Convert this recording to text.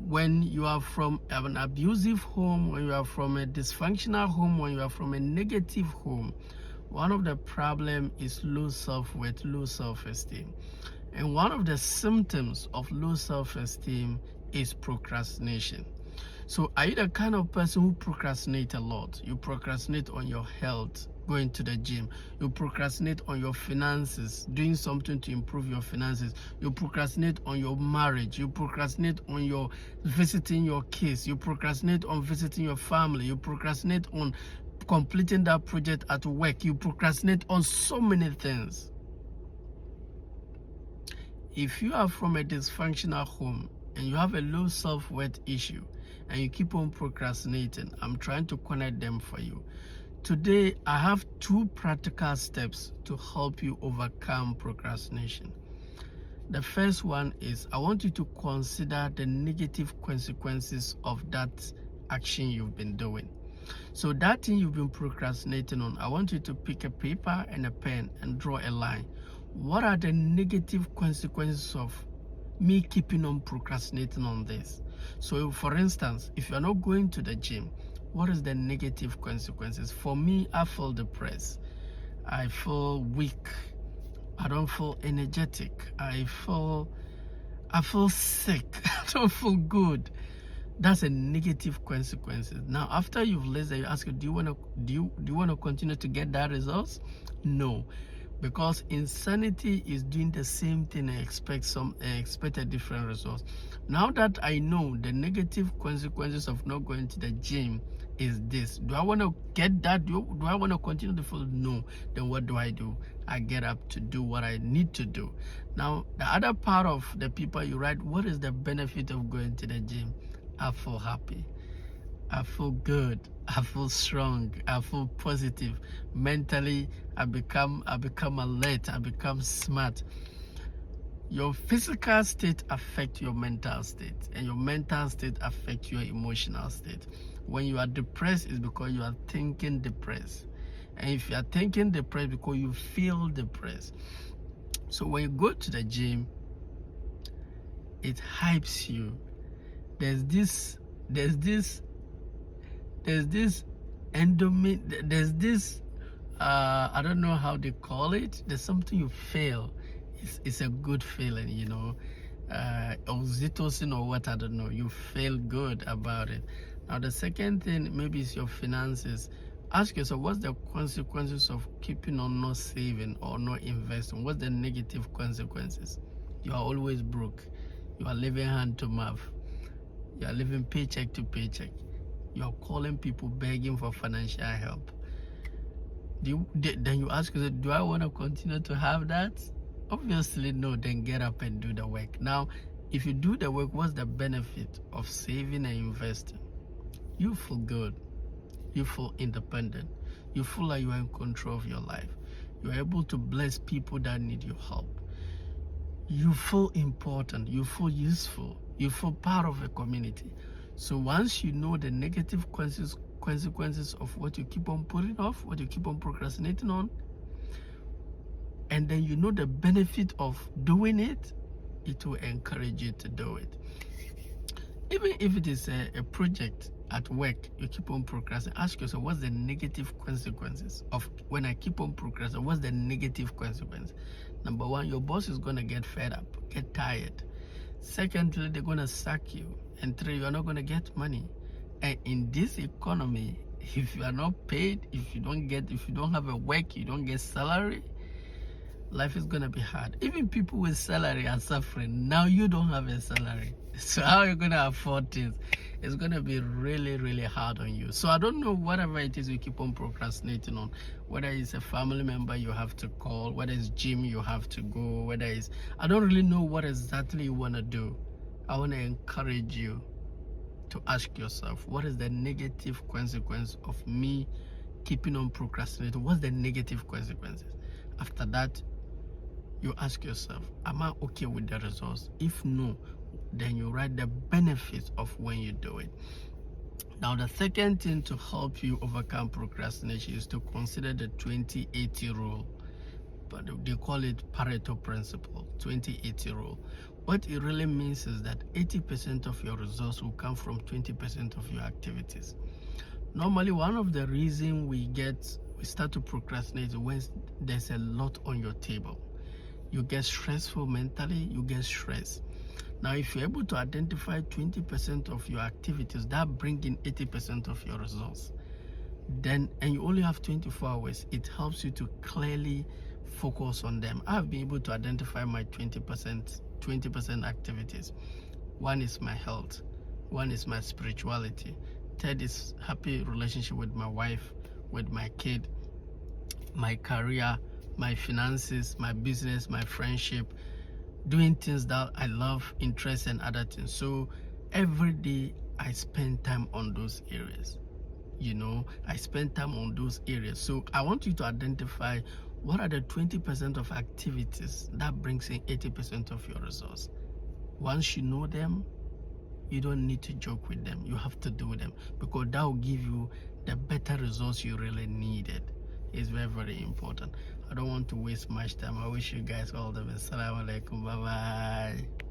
when you are from an abusive home, when you are from a dysfunctional home, when you are from a negative home, one of the problem is low self-worth, low self-esteem. And one of the symptoms of low self-esteem is procrastination. So are you the kind of person who procrastinate a lot? You procrastinate on your health, going to the gym. You procrastinate on your finances, doing something to improve your finances. You procrastinate on your marriage. You procrastinate on your visiting your kids. You procrastinate on visiting your family. You procrastinate on completing that project at work. You procrastinate on so many things. If you are from a dysfunctional home and you have a low self-worth issue and you keep on procrastinating, I'm trying to connect them for you. Today, I have 2 practical steps to help you overcome procrastination. The first one is I want you to consider the negative consequences of that action you've been doing. So that thing you've been procrastinating on, I want you to pick a paper and a pen and draw a line. What are the negative consequences of me keeping on procrastinating on this? So for instance, if you're not going to the gym, what is the negative consequences? For me, I feel depressed. I feel weak. I don't feel energetic. I feel sick. I don't feel good. That's a negative consequences. Now, after you've listened, you ask, do you want to continue to get that results? No, because insanity is doing the same thing and expect a different results. Now that I know the negative consequences of not going to the gym is this, do I want to get that? Do I want to continue to feel? No. Then what do? I get up to do what I need to do. Now, the other part of the people you write, what is the benefit of going to the gym? I feel happy. I feel good. I feel strong. I feel positive. Mentally, I become alert. I become smart. Your physical state affects your mental state, and your mental state affects your emotional state. When you are depressed, it's because you are thinking depressed. And if you are thinking depressed, because you feel depressed. So when you go to the gym, it hypes you. There's this endorphin, there's this I don't know how they call it. There's something you feel. It's a good feeling, you know. Oxytocin or what, I don't know. You feel good about it. Now the second thing, maybe it's your finances. Ask yourself, what's the consequences of keeping on not saving or not investing? What's the negative consequences? You are always broke. You are living hand to mouth. You are living paycheck to paycheck. You are calling people begging for financial help. Then you ask yourself, do I want to continue to have that? Obviously no. Then get up and do the work. Now, if you do the work, what's the benefit of saving and investing? You feel good. You feel independent. You feel like you are in control of your life. You are able to bless people that need your help. You feel important. You feel useful. You feel part of a community. So once you know the negative consequences of what you keep on putting off, what you keep on procrastinating on, and then you know the benefit of doing it, it will encourage you to do it. Even if it is a project at work, you keep on procrastinating, ask yourself, what's the negative consequences of when I keep on procrastinating? What's the negative consequence? Number one, your boss is going to get fed up, get tired. Secondly, they're going to sack you. And 3, you're not going to get money. And in this economy, if you are not paid, if you don't have a work, you don't get salary, life is going to be hard. Even people with salary are suffering. Now you don't have a salary. So how are you going to afford things? It's going to be really, really hard on you. So I don't know, whatever it is you keep on procrastinating on, whether it's a family member you have to call, whether it's gym you have to go, whether it's, I don't really know what exactly you want to do. I want to encourage you to ask yourself, what is the negative consequence of me keeping on procrastinating? What's the negative consequences? After that, you ask yourself, am I okay with the results? If no, then you write the benefits of when you do it. Now, the second thing to help you overcome procrastination is to consider the 20-80 rule. But they call it Pareto principle, 20-80 rule. What it really means is that 80% of your results will come from 20% of your activities. Normally, one of the reasons we start to procrastinate is when there's a lot on your table. You get stressful mentally, you get stressed. Now, if you're able to identify 20% of your activities that bring in 80% of your results, then, and you only have 24 hours, it helps you to clearly focus on them. I've been able to identify my 20% activities. One is my health, one is my spirituality, third is happy relationship with my wife, with my kid, my career, my finances, my business, my friendship, doing things that I love, interests, and other things. So every day I spend time on those areas. I spend time on those areas. So I want you to identify what are the 20% of activities that brings in 80% of your results. Once you know them, you don't need to joke with them. You have to do them, because that will give you the better results you really needed. It's very, very important. I don't want to waste much time. I wish you guys all the best. Assalamu alaikum. Bye bye.